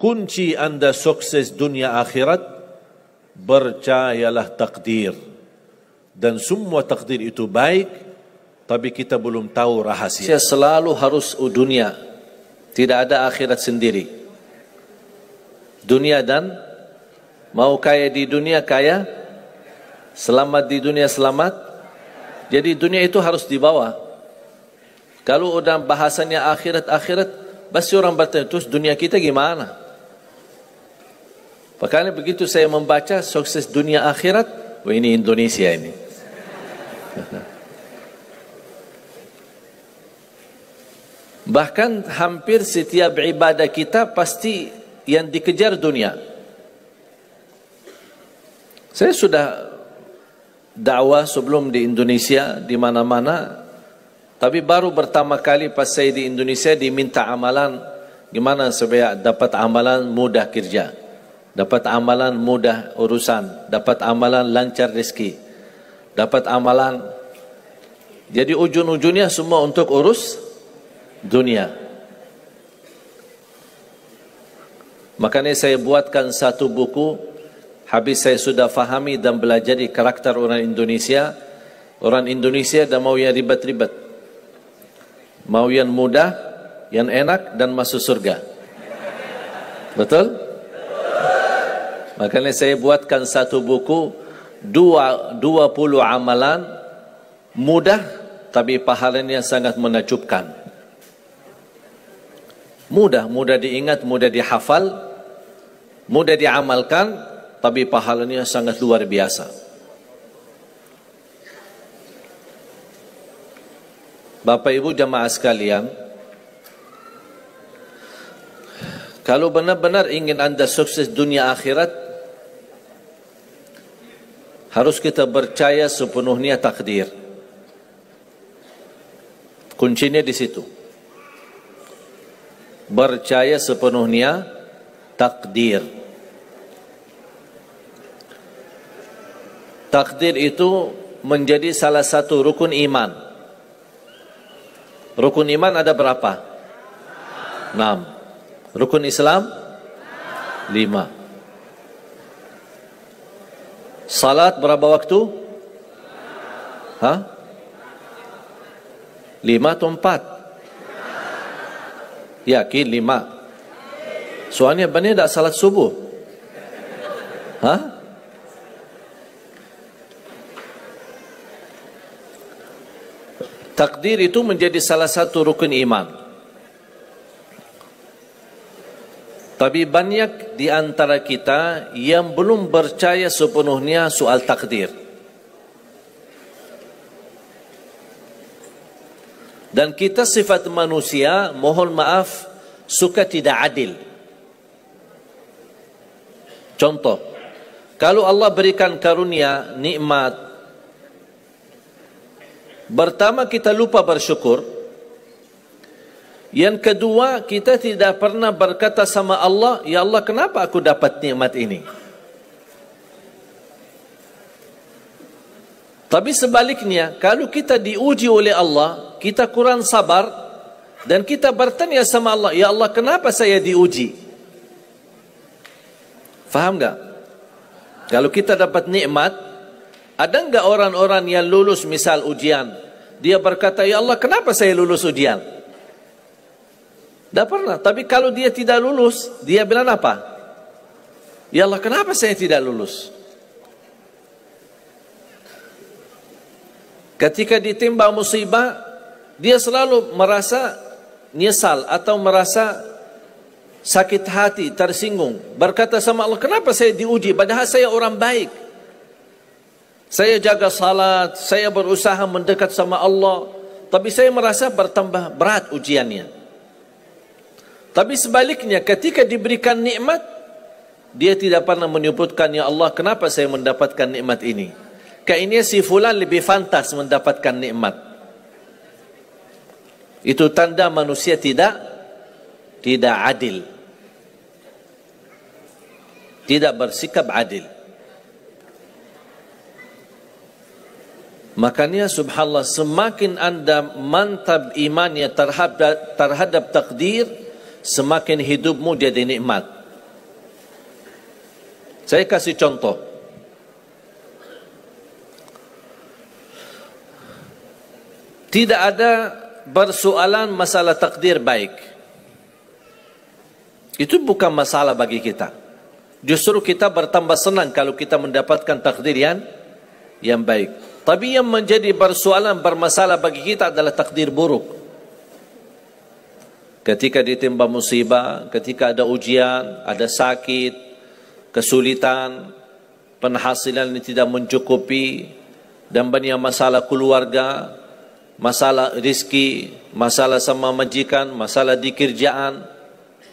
Kunci anda sukses dunia akhirat, percayalah takdir. Dan semua takdir itu baik, tapi kita belum tahu rahasia. Saya selalu harus dunia, tidak ada akhirat sendiri. Dunia dan mau kaya di dunia kaya, selamat di dunia selamat. Jadi dunia itu harus dibawa. Kalau udah bahasanya akhirat, pasti orang bertanya, terus dunia kita gimana? Makanya begitu saya membaca sukses dunia akhirat, wah ini Indonesia ini. Bahkan hampir setiap ibadah kita pasti yang dikejar dunia. Saya sudah dakwah sebelum di Indonesia, di mana-mana. Tapi baru pertama kali pas saya di Indonesia diminta amalan, gimana supaya dapat amalan mudah kerja, dapat amalan mudah urusan, dapat amalan lancar rezeki, dapat amalan. Jadi ujung-ujungnya semua untuk urus dunia. Makanya saya buatkan satu buku. Habis saya sudah fahami dan belajar di karakter orang Indonesia. Orang Indonesia dah mau yang ribet-ribet, mau yang mudah, yang enak dan masuk surga. Betul? Makanya saya buatkan satu buku 20 amalan mudah tapi pahalanya sangat menakjubkan. Mudah diingat, mudah dihafal, mudah diamalkan, tapi pahalanya sangat luar biasa. Bapak Ibu jamaah sekalian, kalau benar-benar ingin anda sukses dunia akhirat, harus kita percaya sepenuhnya takdir. Kuncinya di situ. Percaya sepenuhnya takdir. Takdir itu menjadi salah satu rukun iman. Rukun iman ada berapa? 6. Rukun Islam 5. Salat berapa waktu? 5 atau 4? Yakin 5. Soalnya benar tak salat subuh? Takdir itu menjadi salah satu rukun iman. Tapi banyak di antara kita yang belum percaya sepenuhnya soal takdir. Dan kita sifat manusia, mohon maaf, suka tidak adil. Contoh, kalau Allah berikan karunia, nikmat, pertama kita lupa bersyukur. Yang kedua, kita tidak pernah berkata sama Allah, ya Allah kenapa aku dapat nikmat ini? Tapi sebaliknya, kalau kita diuji oleh Allah, kita kurang sabar dan kita bertanya sama Allah, ya Allah kenapa saya diuji? Faham tak? Kalau kita dapat nikmat, ada enggak orang-orang yang lulus misal ujian, dia berkata, ya Allah kenapa saya lulus ujian? Tak pernah. Tapi kalau dia tidak lulus, dia bilang apa? Ya Allah kenapa saya tidak lulus? Ketika ditimpa musibah, dia selalu merasa nyesal atau merasa sakit hati, tersinggung. Berkata sama Allah, kenapa saya diuji? Padahal saya orang baik. Saya jaga salat, saya berusaha mendekat sama Allah. Tapi saya merasa bertambah berat ujiannya. Tapi sebaliknya, ketika diberikan nikmat, dia tidak pernah menyebutkan, ya Allah kenapa saya mendapatkan nikmat ini? Kayaknya si fulan lebih fantas mendapatkan nikmat. Itu tanda manusia tidak adil. Tidak bersikap adil. Makanya subhanallah, semakin anda mantap imannya terhadap takdir, semakin hidupmu jadi nikmat. Saya kasih contoh. Tidak ada persoalan masalah takdir baik. Itu bukan masalah bagi kita. Justru kita bertambah senang kalau kita mendapatkan takdir yang baik. Tapi yang menjadi persoalan bermasalah bagi kita adalah takdir buruk. Ketika ditimpa musibah, ketika ada ujian, ada sakit, kesulitan, penghasilan yang tidak mencukupi, dan banyak masalah keluarga, masalah rezeki, masalah sama majikan, masalah di kerjaan,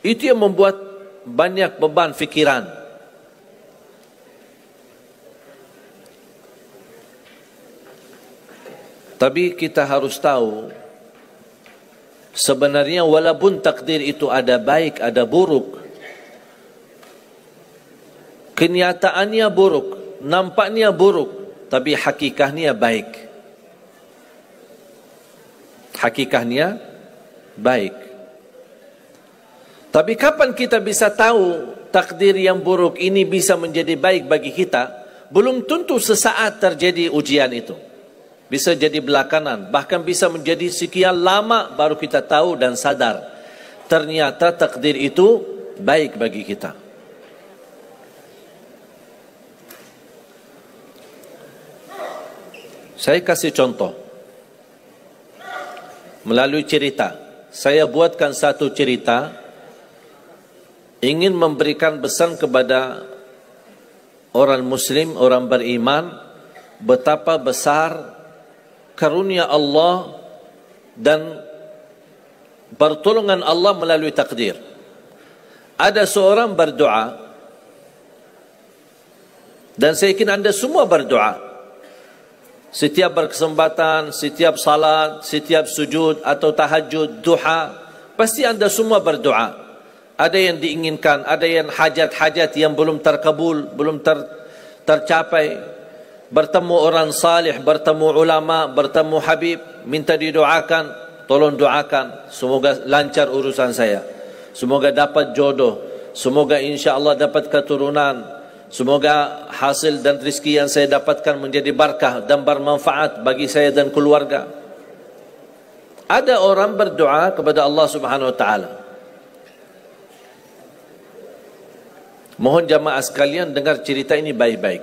itu yang membuat banyak beban fikiran. Tapi kita harus tahu, sebenarnya walaupun takdir itu ada baik, ada buruk, kenyataannya buruk, nampaknya buruk, tapi hakikatnya baik. Hakikatnya baik. Tapi kapan kita bisa tahu takdir yang buruk ini bisa menjadi baik bagi kita? Belum tentu sesaat terjadi ujian itu. Bisa jadi belakangan, bahkan bisa menjadi sekian lama baru kita tahu dan sadar ternyata takdir itu baik bagi kita. Saya kasih contoh melalui cerita. Saya buatkan satu cerita, ingin memberikan pesan kepada orang muslim, orang beriman, betapa besar karunia Allah dan pertolongan Allah melalui takdir. Ada seorang berdoa, dan saya yakin anda semua berdoa. Setiap berkesempatan, setiap salat, setiap sujud atau tahajud, duha, pasti anda semua berdoa. Ada yang diinginkan, ada yang hajat-hajat yang belum terkabul, belum tercapai. Bertemu orang salih, bertemu ulama, bertemu habib, minta didoakan, tolong doakan, semoga lancar urusan saya, semoga dapat jodoh, semoga insya Allah dapat keturunan, semoga hasil dan rezeki yang saya dapatkan menjadi barakah dan bermanfaat bagi saya dan keluarga. Ada orang berdoa kepada Allah Subhanahu wa taala. Mohon jamaah sekalian dengar cerita ini baik-baik,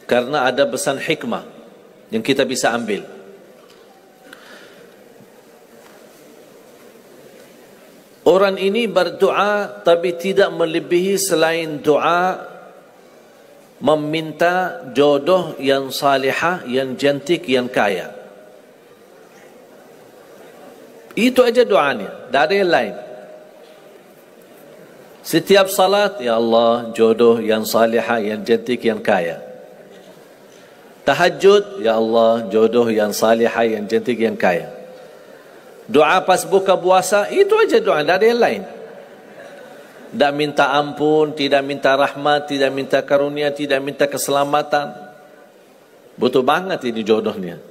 karena ada pesan hikmah yang kita bisa ambil. Orang ini berdoa tapi tidak melebihi selain doa meminta jodoh yang salihah, yang cantik, yang kaya. Itu aja doanya, tidak ada yang lain. Setiap salat, ya Allah, jodoh yang salihah, yang cantik, yang kaya. Tahajud, ya Allah, jodoh yang salihah, yang cantik, yang kaya. Doa pas buka puasa, itu aja doa, tidak ada yang lain. Tidak minta ampun, tidak minta rahmat, tidak minta karunia, tidak minta keselamatan. Butuh banget ini jodohnya.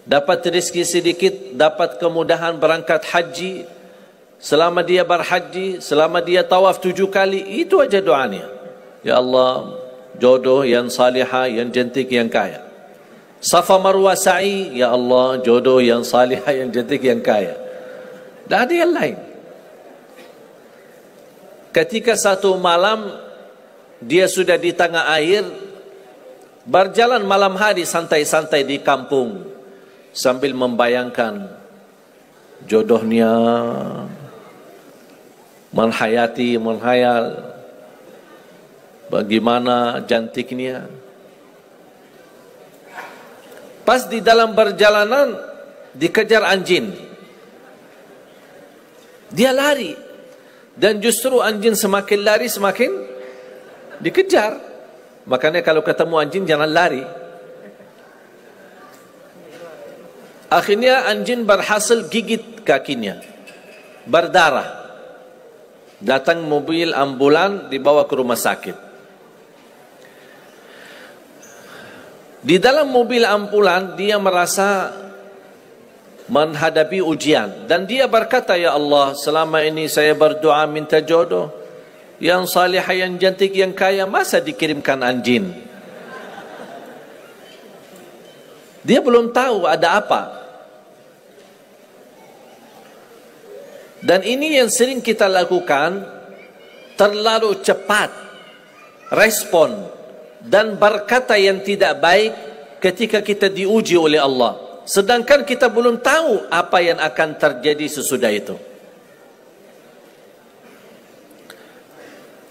Dapat rezeki sedikit, dapat kemudahan berangkat haji. Selama dia berhaji, selama dia tawaf 7 kali, itu aja doanya. Ya Allah, jodoh yang salihah, yang cantik, yang kaya. Safa Marwah sa'i, ya Allah, jodoh yang salihah, yang cantik, yang kaya. Tak ada yang lain. Ketika satu malam dia sudah di tengah air, berjalan malam hari santai-santai di kampung sambil membayangkan jodohnya, menghayal bagaimana cantiknya. Pas di dalam perjalanan dikejar anjing. Dia lari, dan justru anjing semakin lari semakin dikejar. Makanya kalau ketemu anjing jangan lari. Akhirnya anjing berhasil gigit kakinya, berdarah. Datang mobil ambulan, dibawa ke rumah sakit. Di dalam mobil ambulan dia merasa menghadapi ujian, dan dia berkata, ya Allah, selama ini saya berdoa minta jodoh, yang salihah, yang cantik, yang kaya, masa dikirimkan anjing? Dia belum tahu ada apa. Dan ini yang sering kita lakukan, terlalu cepat respon dan berkata yang tidak baik ketika kita diuji oleh Allah, sedangkan kita belum tahu apa yang akan terjadi sesudah itu.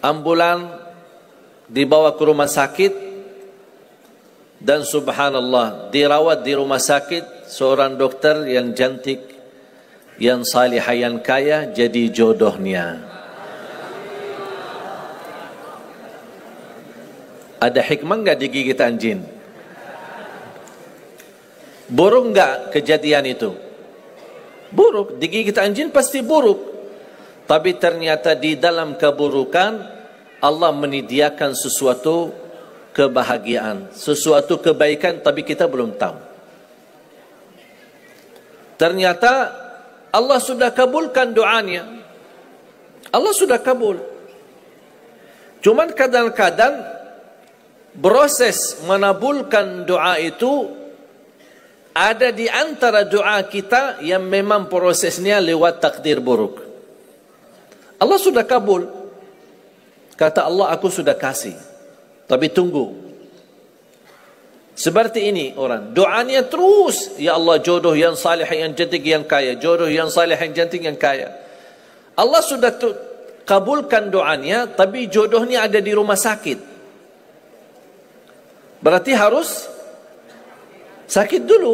Ambulan dibawa ke rumah sakit, dan subhanallah, dirawat di rumah sakit seorang dokter yang cantik, yang salihah, yang kaya, jadi jodohnya. Ada hikmah enggak digigit anjing? Buruk enggak kejadian itu? Buruk, digigit anjing pasti buruk. Tapi ternyata di dalam keburukan Allah menyediakan sesuatu kebahagiaan, sesuatu kebaikan, tapi kita belum tahu. Ternyata Allah sudah kabulkan doanya. Allah sudah kabul. Cuman kadang-kadang proses menabulkan doa itu ada di antara doa kita yang memang prosesnya lewat takdir buruk. Allah sudah kabul. Kata Allah, aku sudah kasih. Tapi tunggu. Seperti ini orang, doanya terus, ya Allah jodoh yang salih, yang cantik, yang kaya, jodoh yang salih, yang cantik, yang kaya. Allah sudah kabulkan doanya, tapi jodohnya ada di rumah sakit. Berarti harus sakit dulu.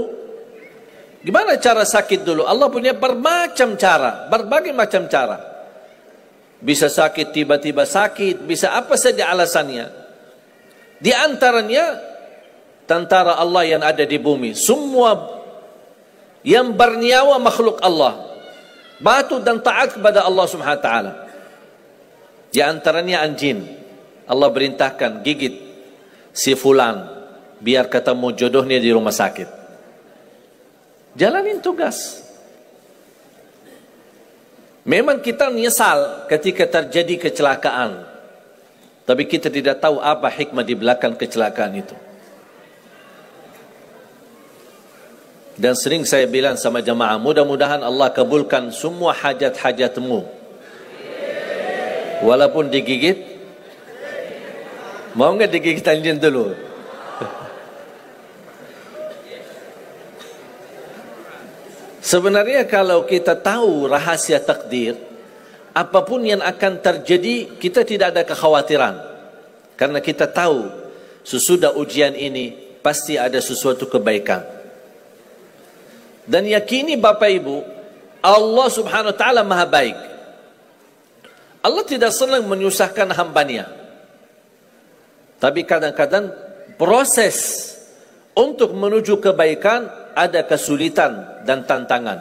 Gimana cara sakit dulu? Allah punya bermacam cara, berbagai macam cara. Bisa sakit, tiba-tiba sakit, bisa apa saja alasannya. Di antaranya tentara Allah yang ada di bumi, semua yang bernyawa makhluk Allah, patuh dan taat kepada Allah Subhanahu wa taala. Di antaranya anjing. Allah perintahkan gigit si fulan biar ketemu jodohnya di rumah sakit. Jalanin tugas. Memang kita menyesal ketika terjadi kecelakaan, tapi kita tidak tahu apa hikmah di belakang kecelakaan itu. Dan sering saya bilang sama jamaah, mudah-mudahan Allah kabulkan semua hajat-hajatmu. Walaupun digigit, mau enggak digigit anjing dulu? Sebenarnya kalau kita tahu rahasia takdir, apapun yang akan terjadi, kita tidak ada kekhawatiran. Karena kita tahu sesudah ujian ini pasti ada sesuatu kebaikan. Dan yakini Bapak Ibu, Allah Subhanahu wa taala Maha baik. Allah tidak senang menyusahkan hambanya. Tapi kadang-kadang proses untuk menuju kebaikan ada kesulitan dan tantangan.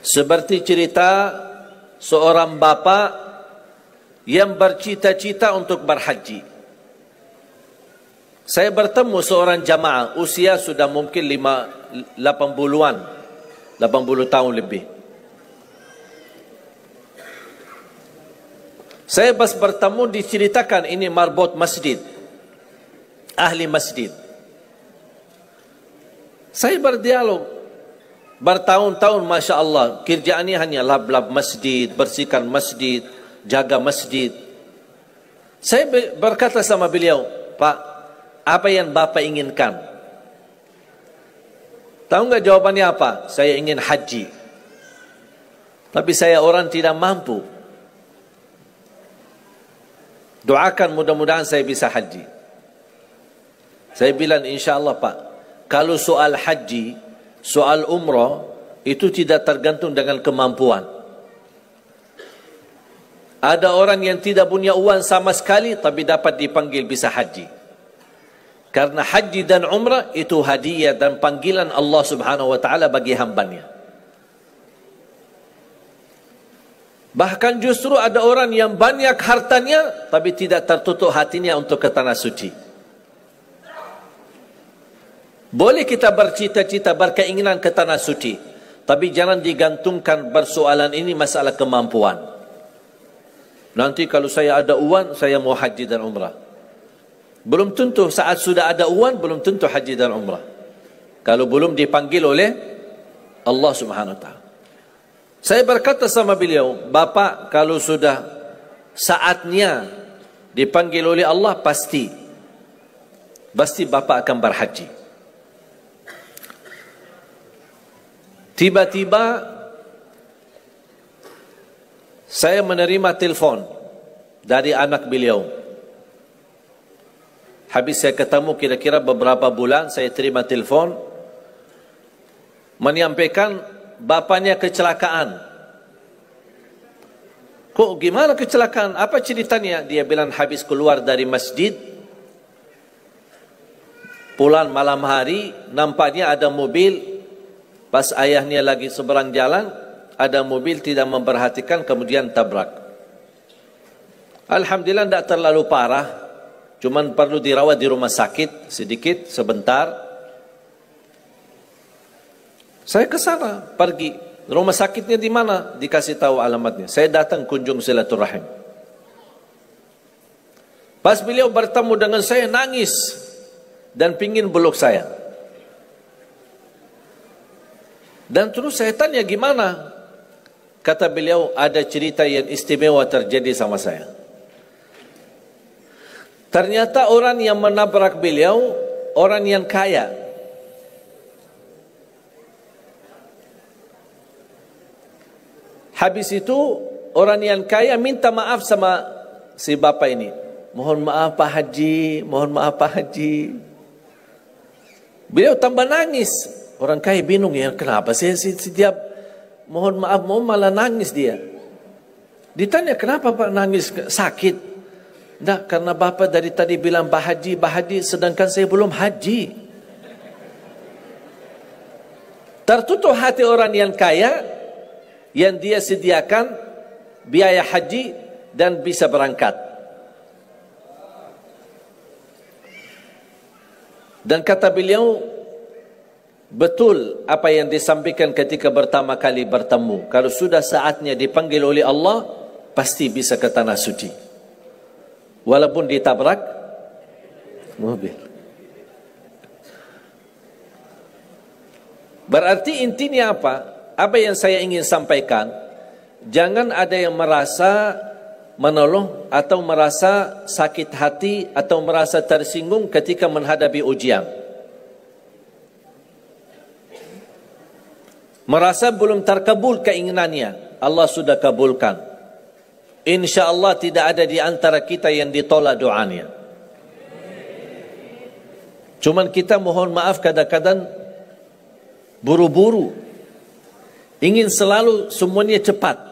Seperti cerita seorang bapa yang bercita-cita untuk berhaji. Saya bertemu seorang jamaah, usia sudah mungkin 80-an, 80 tahun lebih. Saya pas bertemu diceritakan ini marbot masjid, ahli masjid. Saya berdialog bertahun-tahun, Masya Allah, kerjaannya hanya lap-lap masjid, bersihkan masjid, jaga masjid. Saya berkata sama beliau, Pak, apa yang Bapak inginkan? Tahu nggak jawabannya apa? Saya ingin haji. Tapi saya orang tidak mampu. Doakan mudah-mudahan saya bisa haji. Saya bilang insya Allah Pak, kalau soal haji, soal umrah, itu tidak tergantung dengan kemampuan. Ada orang yang tidak punya uang sama sekali, tapi dapat dipanggil bisa haji. Karena haji dan umrah itu hadiah dan panggilan Allah Subhanahu wa taala bagi hambanya. Bahkan justru ada orang yang banyak hartanya tapi tidak tertutup hatinya untuk ke tanah suci. Boleh kita bercita-cita, berkeinginan ke tanah suci, Tapi jangan digantungkan persoalan ini masalah kemampuan. Nanti kalau saya ada uang, saya mau haji dan umrah. Belum tentu saat sudah ada uang, belum tentu haji dan umrah. Kalau belum dipanggil oleh Allah Subhanahu wa taala. Saya berkata sama beliau, Bapak kalau sudah saatnya dipanggil oleh Allah, pasti Bapak akan berhaji. Tiba-tiba saya menerima telefon dari anak beliau. Habis saya ketemu kira-kira beberapa bulan, saya terima telefon menyampaikan bapaknya kecelakaan. Kok gimana kecelakaan? Apa ceritanya? Dia bilang habis keluar dari masjid, pulang malam hari, nampaknya ada mobil. Pas ayahnya lagi seberang jalan, ada mobil tidak memperhatikan, kemudian tabrak. Alhamdulillah tidak terlalu parah, cuman perlu dirawat di rumah sakit sedikit, sebentar. Saya ke sana, pergi. Rumah sakitnya di mana? Dikasih tahu alamatnya. Saya datang kunjung silaturahim. Pas beliau bertemu dengan saya, nangis dan pingin peluk saya. Dan terus saya tanya gimana? Kata beliau, ada cerita yang istimewa terjadi sama saya. Ternyata orang yang menabrak beliau, orang yang kaya. Habis itu, orang yang kaya minta maaf sama si bapak ini. Mohon maaf Pak Haji, mohon maaf Pak Haji. Beliau tambah nangis. Orang kaya bingung, ya kenapa sih setiap mohon maaf mau malah nangis dia. Ditanya kenapa Pak nangis, sakit? Enggak, karena Bapak dari tadi bilang Pak Haji sedangkan saya belum haji. Tertutup hati orang yang kaya yang dia sediakan biaya haji dan bisa berangkat. Dan kata beliau, betul apa yang disampaikan ketika pertama kali bertemu. Kalau sudah saatnya dipanggil oleh Allah, pasti bisa ke tanah suci. Walaupun ditabrak mobil. Berarti intinya apa? Apa yang saya ingin sampaikan, jangan ada yang merasa menolong atau merasa sakit hati atau merasa tersinggung ketika menghadapi ujian. Merasa belum terkabul keinginannya, Allah sudah kabulkan. InsyaAllah tidak ada di antara kita yang ditolak doanya. Cuman kita mohon maaf kadang-kadang buru-buru, ingin selalu semuanya cepat.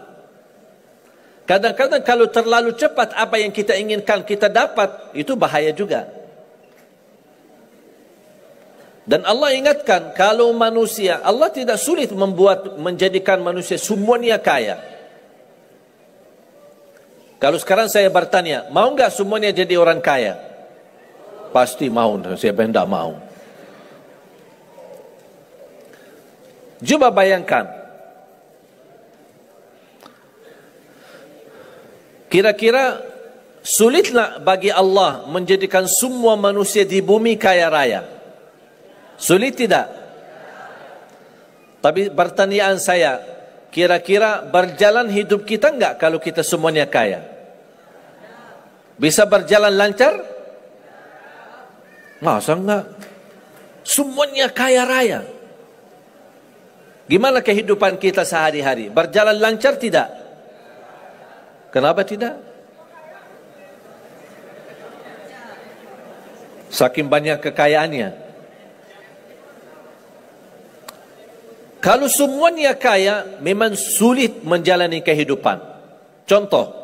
Kadang-kadang kalau terlalu cepat apa yang kita inginkan kita dapat, itu bahaya juga. Dan Allah ingatkan, kalau manusia, Allah tidak sulit menjadikan manusia semuanya kaya. Kalau sekarang saya bertanya, mau enggak semuanya jadi orang kaya? Pasti mau, siapa yang tidak mau? Coba bayangkan, kira-kira sulitlah bagi Allah menjadikan semua manusia di bumi kaya raya? Sulit tidak? Tapi pertanyaan saya, kira-kira berjalan hidup kita enggak kalau kita semuanya kaya? Bisa berjalan lancar? Masa enggak? Semuanya kaya raya. Gimana kehidupan kita sehari-hari? Berjalan lancar tidak? Kenapa tidak? Saking banyak kekayaannya. Kalau semuanya kaya, memang sulit menjalani kehidupan. Contoh,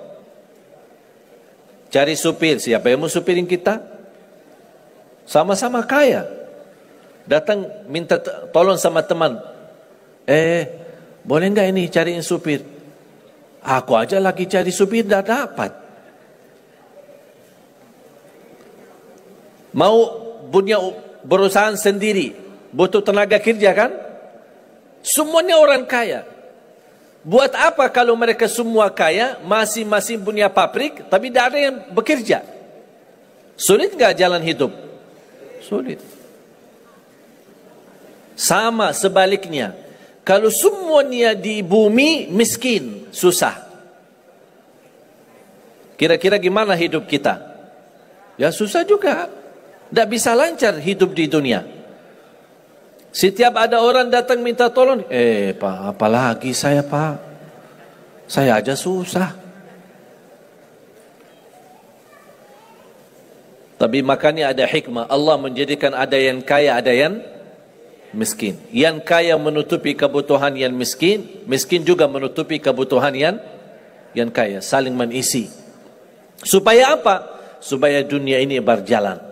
cari supir. Siapa yang mau supirin kita? Sama-sama kaya. Datang minta tolong sama teman. Boleh enggak ini cariin supir? Aku aja lagi cari supir, tidak dapat. Mau punya perusahaan sendiri, butuh tenaga kerja kan? Semuanya orang kaya. Buat apa kalau mereka semua kaya, masing-masing punya pabrik, tapi tidak ada yang bekerja? Sulit nggak jalan hidup? Sulit. Sama sebaliknya, kalau semuanya di bumi miskin, susah. Kira-kira gimana hidup kita? Ya susah juga. Tidak bisa lancar hidup di dunia. Setiap ada orang datang minta tolong, Pak, apalagi saya, Pak? Saya aja susah. Tapi makanya ada hikmah. Allah menjadikan ada yang kaya, ada yang miskin. Yang kaya menutupi kebutuhan yang miskin, miskin juga menutupi kebutuhan yang kaya. Saling mengisi. Supaya apa? Supaya dunia ini berjalan.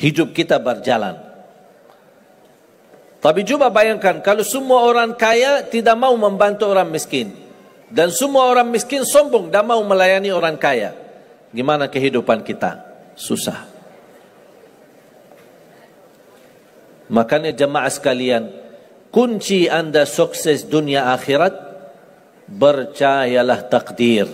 Hidup kita berjalan. Tapi coba bayangkan kalau semua orang kaya tidak mau membantu orang miskin. Dan semua orang miskin sombong dan mau melayani orang kaya. Gimana kehidupan kita? Susah. Makanya jemaah sekalian, kunci anda sukses dunia akhirat, percayalah takdir.